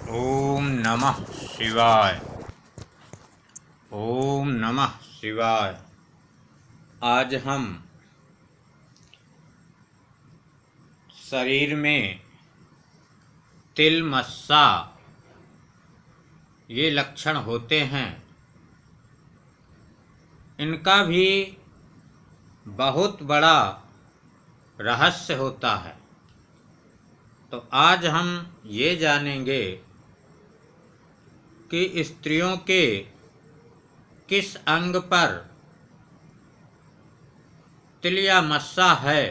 ओम नमः शिवाय। ओम नमः शिवाय। आज हम शरीर में तिल मस्सा ये लक्षण होते हैं, इनका भी बहुत बड़ा रहस्य होता है। तो आज हम ये जानेंगे कि स्त्रियों के किस अंग पर तिल या मस्सा है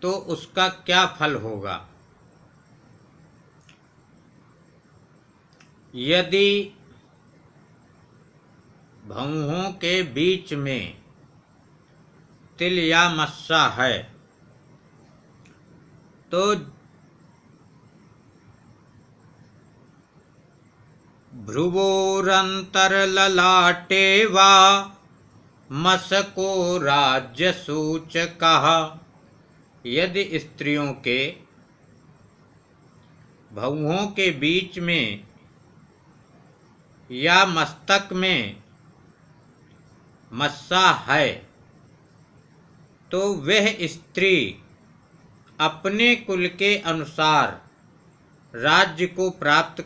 तो उसका क्या फल होगा। यदि भौहों के बीच में तिल या मस्सा है तो भ्रुवोरंतरललाटे वा मसको राज्य सूचकः। यदि स्त्रियों के भौहों के बीच में या मस्तक में मस्सा है तो वह स्त्री अपने कुल के अनुसार राज्य को प्राप्त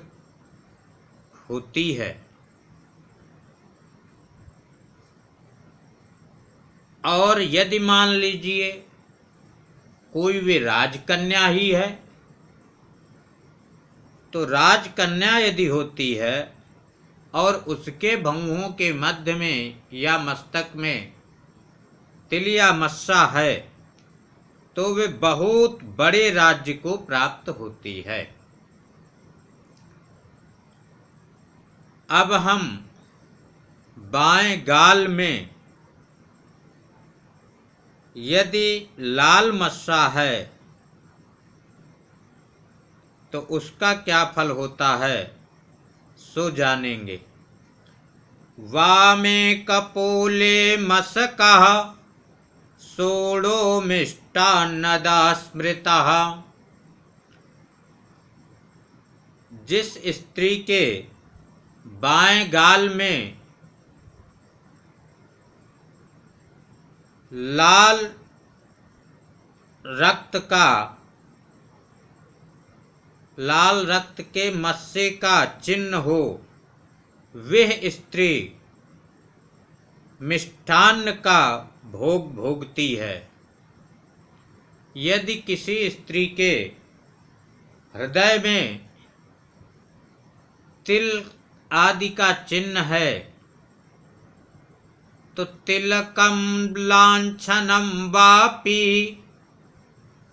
होती है। और यदि मान लीजिए कोई भी राजकन्या ही है तो राजकन्या यदि होती है और उसके भौहों के मध्य में या मस्तक में तिल या मस्सा है तो वे बहुत बड़े राज्य को प्राप्त होती है। अब हम बाएं गाल में यदि लाल मस्सा है तो उसका क्या फल होता है सो जानेंगे। वामे कपोले मसकः सोडो मिष्टान्नदा स्मृतः। जिस स्त्री के बाएं गाल में लाल रक्त के मस्से का चिन्ह हो वह स्त्री मिष्ठान्न का भोग भोगती है। यदि किसी स्त्री के हृदय में तिल आदि का चिन्ह है तो तिलकम लांछनम वापि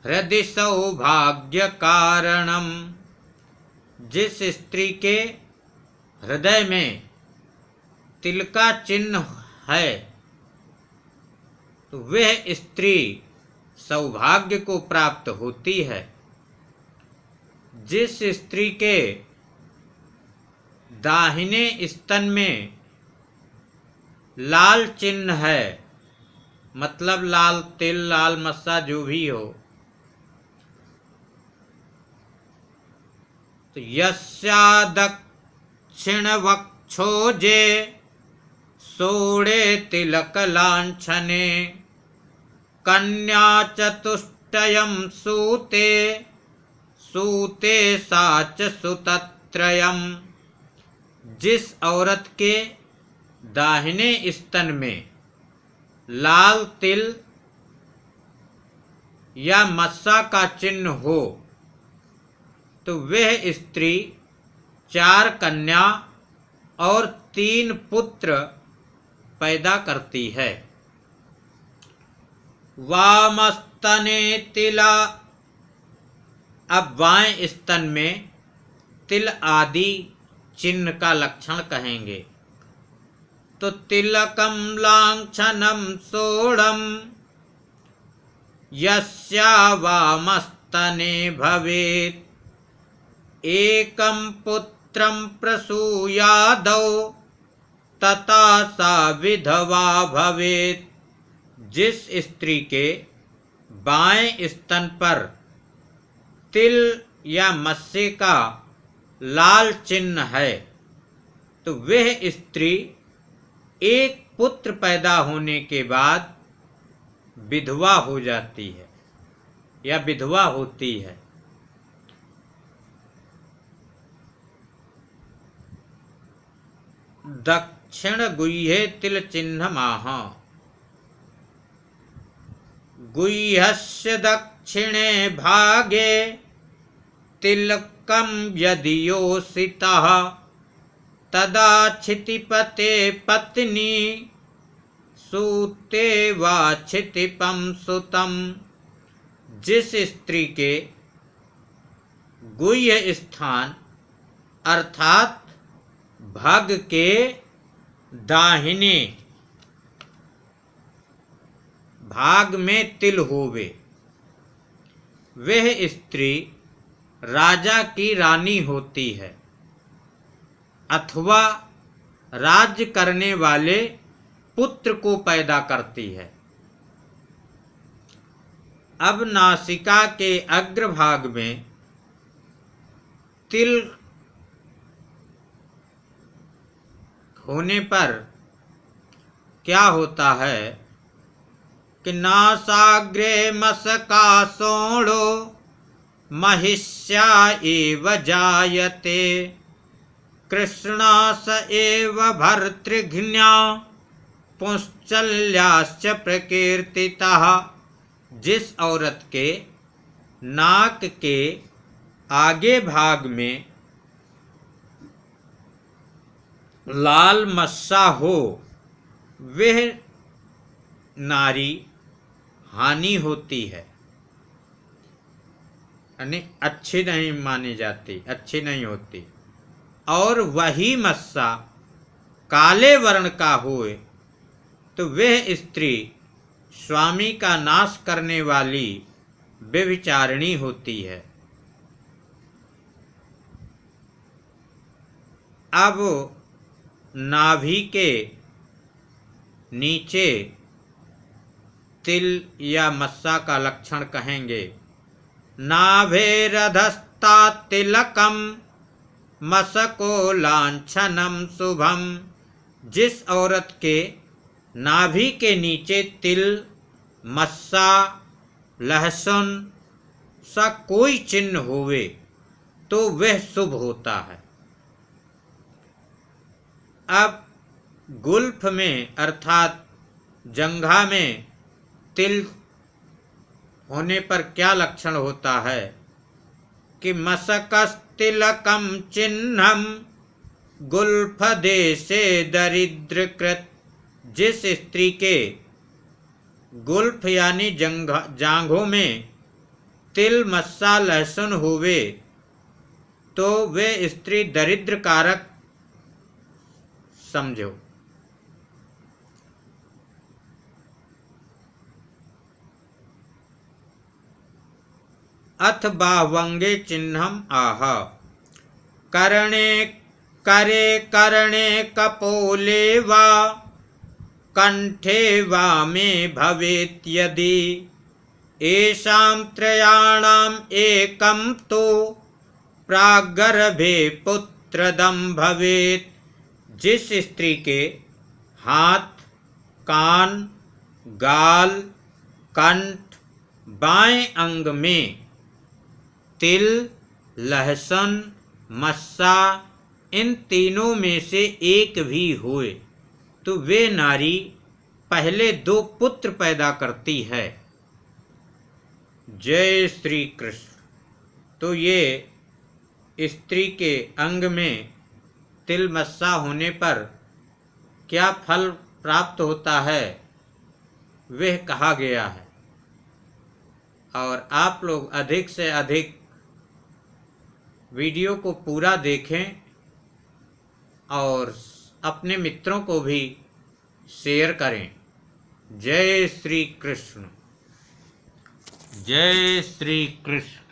हृदय सौभाग्य कारणम। जिस स्त्री के हृदय में तिल का चिन्ह है तो वह स्त्री सौभाग्य को प्राप्त होती है। जिस स्त्री के दाहिने स्तन में लाल चिन्ह है मतलब लाल तिल लाल मस्सा जो भी हो तो यस्या दक्षिण वक्षोजे सोड़े तिलक लांछने कन्या चतुष्टयम सूते सूते साच सुतत्रयम। जिस औरत के दाहिने स्तन में लाल तिल या मस्सा का चिन्ह हो तो वह स्त्री 4 कन्या और 3 पुत्र पैदा करती है। वामस्तने तिला। अब बाएं स्तन में तिल आदि चिन्ह का लक्षण कहेंगे तो तिलकम लांछनम सोड़म यस्या वामस्तने भवेत् एकम पुत्रम प्रसूयादौ तथा सा विधवा भवेत्। जिस स्त्री के बाएं स्तन पर तिल या मस्से का लाल चिन्ह है तो वह स्त्री एक पुत्र पैदा होने के बाद विधवा हो जाती है या विधवा होती है। दक्षिण गुह्ये तिल चिन्ह माह। गुह्यस्य दक्षिणे भागे तिलकम यदि योषितः तदा क्षितिपते पत्नी सूते वा क्षितिपम सुतम। जिस स्त्री के गुह्य स्थान अर्थात भाग के दाहिने भाग में तिल होवे, वह स्त्री राजा की रानी होती है अथवा राज्य करने वाले पुत्र को पैदा करती है। अब नासिका के अग्रभाग में तिल होने पर क्या होता है कि नासाग्रे मसका सोणो महिष्या एव जायते कृष्णास एव भर्तृघ्न्या पुंश्चल्याश्च प्रकीर्तितः। जिस औरत के नाक के आगे भाग में लाल मस्सा हो वह नारी हानि होती है, यानी अच्छी नहीं मानी जाती, अच्छी नहीं होती। और वही मस्सा काले वर्ण का होए तो वह स्त्री स्वामी का नाश करने वाली व्यभिचारिणी होती है। अब नाभि के नीचे तिल या मस्सा का लक्षण कहेंगे। नाभेरधस्ता तिलकम मसको लांछनम शुभम। जिस औरत के नाभि के नीचे तिल, मस्सा, लहसुन सा कोई चिन्ह होवे तो वह शुभ होता है। अब गुल्फ में अर्थात जंघा में तिल होने पर क्या लक्षण होता है कि मसकस्तिलकम चिन्हम गुल्फ देशे दरिद्रकृत। जिस स्त्री के गुल्फ यानी जांघों में तिल, मस्सा, लहसुन होवे तो वे स्त्री दरिद्र कारक समझो। अथ बाह्वंगे चिन्हम आह। करणे करे करणे कपोले वा कंठे वा में भवेत् यदि एषां त्रयाणाम एकम तो प्रागर्भे पुत्रदम भवेत्। जिस स्त्री के हाथ, कान, गाल, कंठ, बाएं अंग में तिल, लहसुन, मस्सा इन तीनों में से एक भी होए तो वे नारी पहले 2 पुत्र पैदा करती है। जय श्री कृष्ण। तो ये स्त्री के अंग में तिल, मस्सा होने पर क्या फल प्राप्त होता है वह कहा गया है। और आप लोग अधिक से अधिक वीडियो को पूरा देखें और अपने मित्रों को भी शेयर करें। जय श्री कृष्ण। जय श्री कृष्ण।